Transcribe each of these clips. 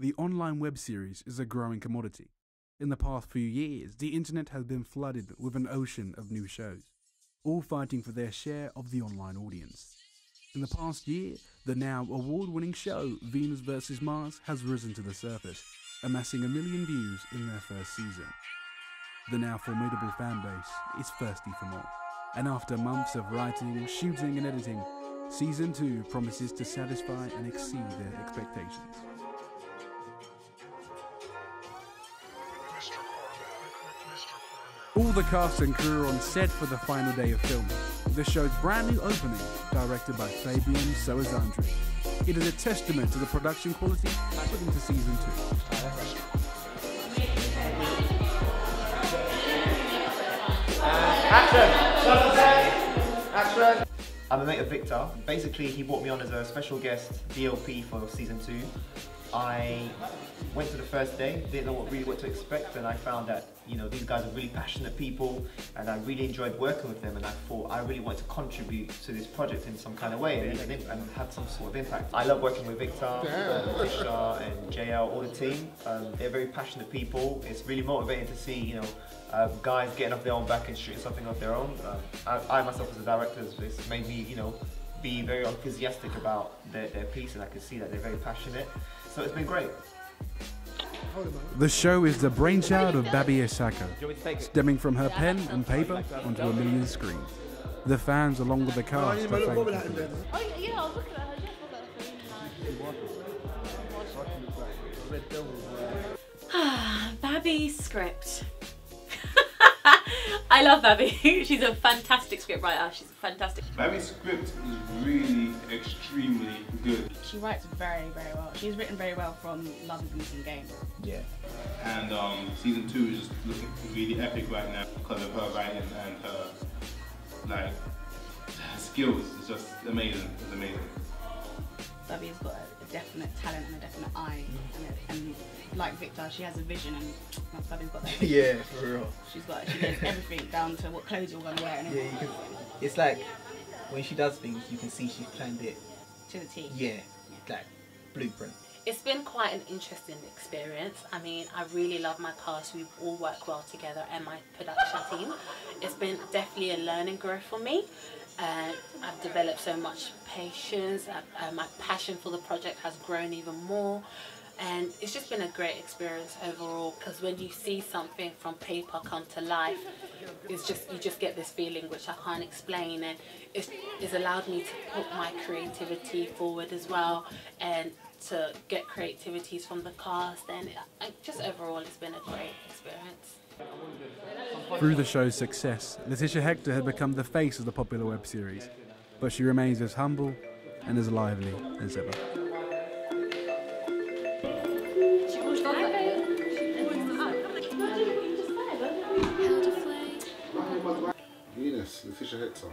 The online web series is a growing commodity. In the past few years, the internet has been flooded with an ocean of new shows, all fighting for their share of the online audience. In the past year, the now award-winning show Venus vs Mars has risen to the surface, amassing 1 million views in their first season. The now formidable fanbase is thirsty for more, and after months of writing, shooting and editing, Season 2 promises to satisfy and exceed their expectations. All the cast and crew are on set for the final day of filming. The show's brand new opening, directed by Fabian Soazandri. It is a testament to the production quality put into Season 2. Action! I'm a mate of Victor. Basically, he brought me on as a special guest DLP for Season 2. I went to the first day, didn't know what to expect, and I found that, you know, these guys are really passionate people, and I really enjoyed working with them, and I thought I really wanted to contribute to this project in some kind of way and have some sort of impact. I love working with Victor, Tisha and JL, all the team. They're very passionate people. It's really motivating to see, you know, guys getting off their own back and shooting something of their own. I myself as a director, it's made me, you know, be very enthusiastic about their piece, and I can see that they're very passionate. So it's been great. The show is the brainchild of Babi Esako, stemming from her pen and paper onto 1 million screens. The fans, along with the cast, are thankful for this. Oh yeah, I was looking at her. Babi's script. I love Babi. She's a fantastic script writer. She's fantastic. Babi's script is really extremely good. She writes very, very well. She's written very well from Love is a Losing Game. Yeah. And Season 2 is just looking really epic right now because of her writing and her, like, her skills. It's just amazing. It's amazing. Babi's got a definite talent and a definite eye, and like Victor, she has a vision, and Babi's got that vision. Yeah, for real. She knows everything down to what clothes you're gonna wear and everything. Yeah, it's like when she does things, you can see she's planned it to the T. Yeah, like blueprint. It's been quite an interesting experience. I mean, I really love my cast. We all work well together, and my production team. It's been definitely a learning growth for me. I've developed so much patience. My passion for the project has grown even more, and it's just been a great experience overall, because when you see something from paper come to life, you just get this feeling which I can't explain, and it's allowed me to put my creativity forward as well, and to get creativities from the cast, and just overall it's been a great experience. Through the show's success, Letitia Hector had become the face of the popular web series, but she remains as humble and as lively as ever. Venus, Letitia Hector.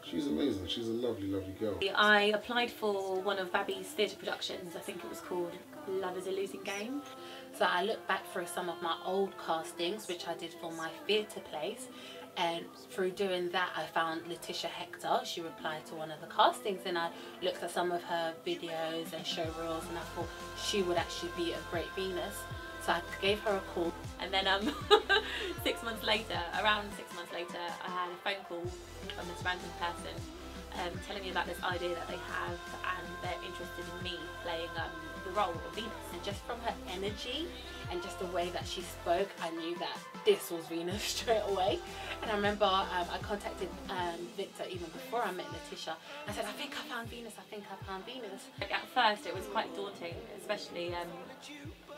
She's amazing. She's a lovely, lovely girl. I applied for one of Babi's theatre productions. I think it was called Love is a Losing Game. So I looked back through some of my old castings, which I did for my theatre plays, and through doing that I found Letitia Hector. She replied to one of the castings, and I looked at some of her videos and show reels, and I thought she would actually be a great Venus. So I gave her a call, and then around 6 months later, I had a phone call from this random person telling me about this idea that they have, and they're interested in me playing the role of Venus. And just from her energy and just the way that she spoke, I knew that this was Venus straight away. And I remember I contacted Victor even before I met Letitia. I said, I think I found Venus, I think I found Venus. Like, at first it was quite daunting, especially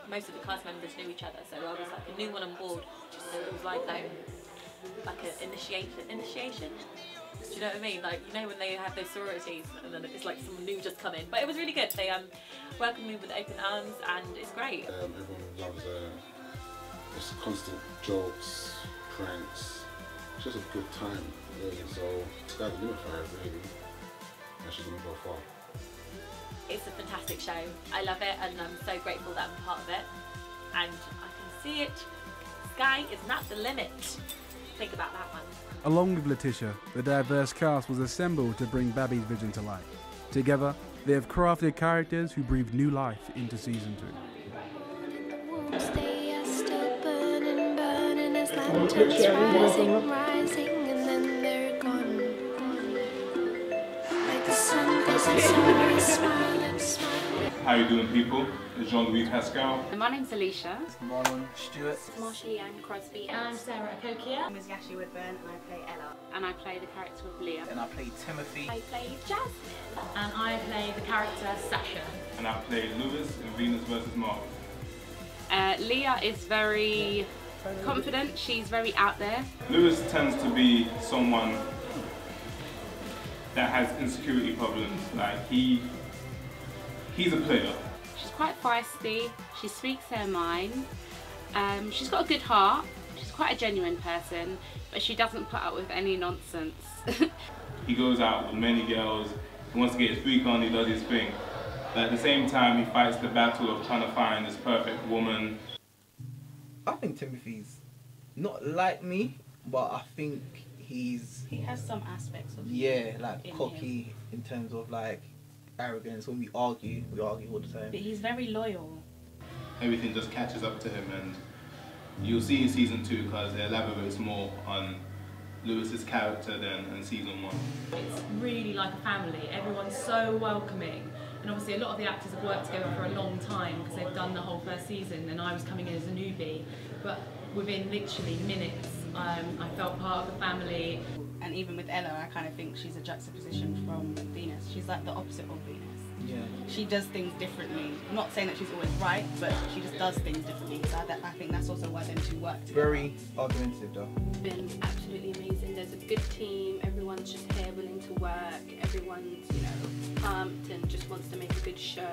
most of the cast members knew each other, so I was like a new one on board. So it was like an initiation. Do you know what I mean? Like, you know when they have those sororities and then it's like someone new just come in. But it was really good. They welcomed me with open arms, and it's great. Everyone loves it's constant jokes, pranks. It's just a good time, really. So sky's the limit for her, really. And she's gonna go far. It's a fantastic show. I love it, and I'm so grateful that I'm part of it. And I can see it. Sky is not the limit. Think about that one. Along with Letitia, the diverse cast was assembled to bring Babi's vision to life. Together, They have crafted characters who breathe new life into season 2. They are still burning, burning as lanterns rising, rising, and then they're gone. Like the sun, there's a summer smiling, smiling. How you doing, people? It's Jean-Louis Pascal. My name's Alicia. Marlon Stewart. Marsha Yang Crosby. And I'm Sarah Akokia. My name is Yashi Woodburn and I play Ella. And I play the character of Leah. And I play Timothy. I play Jasmine. And I play the character Sasha. And I play Lewis in Venus vs. Mars. Leah is very confident. She's very out there. Lewis tends to be someone that has insecurity problems. Like he's a player. She's quite feisty. She speaks her mind. She's got a good heart. She's quite a genuine person, but she doesn't put up with any nonsense. He goes out with many girls. He wants to get his freak on. He does his thing. But at the same time, he fights the battle of trying to find this perfect woman. I think Timothy's not like me, but I think He has some aspects of like in cocky him. in terms of like arrogance. When we argue all the time. But he's very loyal. Everything just catches up to him, and you'll see in season 2 because it elaborates more on Lewis's character than in season 1. It's really like a family. Everyone's so welcoming. And obviously a lot of the actors have worked together for a long time because they've done the whole first season, and I was coming in as a newbie. But within literally minutes, I felt part of the family. And even with Ella, I kind of think she's a juxtaposition from Venus. She's like the opposite of Venus. Yeah. She does things differently. I'm not saying that she's always right, but she just does things differently. So I think that's also why them two work together. Very argumentative though. It's been absolutely amazing. There's a good team. Everyone's just here willing to work. Everyone's, pumped and just wants to make a good show.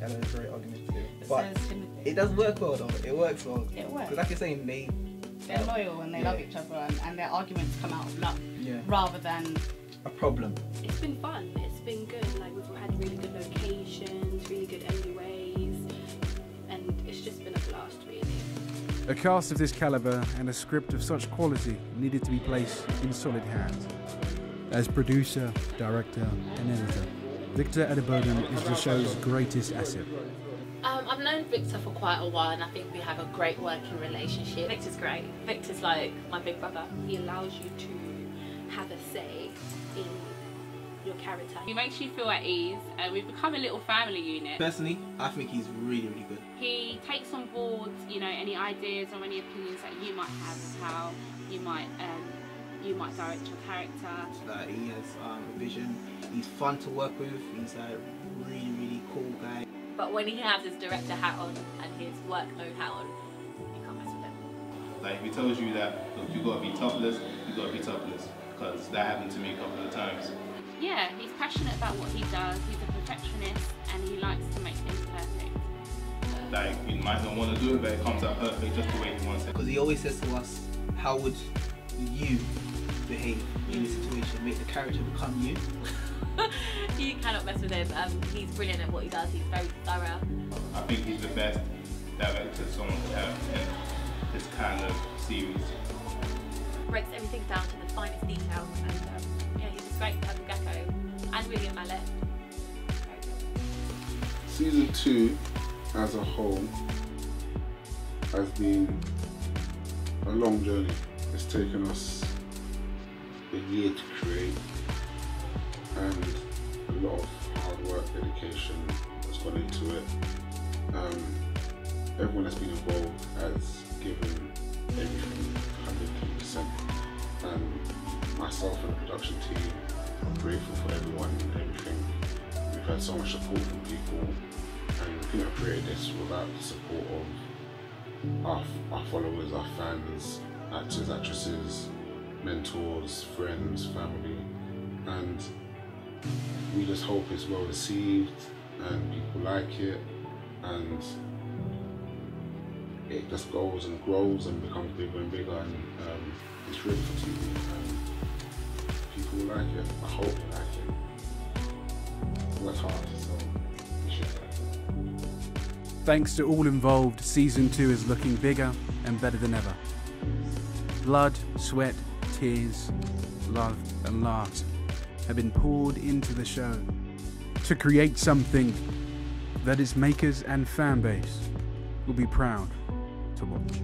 Ella is very argumentative. But But says Timothy. it does work well though. It works well. It works. Because like you're saying, They're loyal and they love each other, and their arguments come out of love rather than a problem. It's been fun. It's been good. Like we've had really good locations, really good MUAs, and it's just been a blast, really. A cast of this calibre and a script of such quality needed to be placed in solid hands. As producer, director and editor, Victor Adeboden is the show's greatest asset. I've known Victor for quite a while, and I think we have a great working relationship. Victor's great. Victor's like my big brother. He allows you to have a say in your character. He makes you feel at ease, and we've become a little family unit. Personally, I think he's really, really good. He takes on board, any ideas or any opinions that you might have of how you might direct your character. Like he has a vision. He's fun to work with. He's a really, really cool guy. But when he has his director hat on and his work mode hat on, you can't mess with him. Like if he tells you that, look, you gotta be topless, you gotta be topless. Because that happened to me a couple of times. Yeah, he's passionate about what he does. He's a perfectionist and he likes to make things perfect. Like you might not want to do it, but it comes out perfect just the way he wants it. Because he always says to us, how would you behave in this situation? Make the character become you. You cannot mess with him. He's brilliant at what he does. He's very thorough. I think he's the best director someone could have in this kind of series. Breaks everything down to the finest details, and he's just great. Purple Gecko and William Mallet. Season 2 as a whole has been a long journey. It's taken us a year to create, and a lot of hard work, dedication has gone into it. Everyone that's been involved has given everything 110%, and myself and the production team, I'm grateful for everyone and everything. We've had so much support from people, and we couldn't have created this without the support of our followers, our fans, actors, actresses, mentors, friends, family, and we just hope it's well received and people like it, and it just goes and grows and becomes bigger and bigger, and it's ready for TV, and people will like it. I hope they like it. Work hard, so we should like it. Thanks to all involved, Season 2 is looking bigger and better than ever. Blood, sweat, tears, love and laughter have been poured into the show. to create something that its makers and fan base will be proud to watch.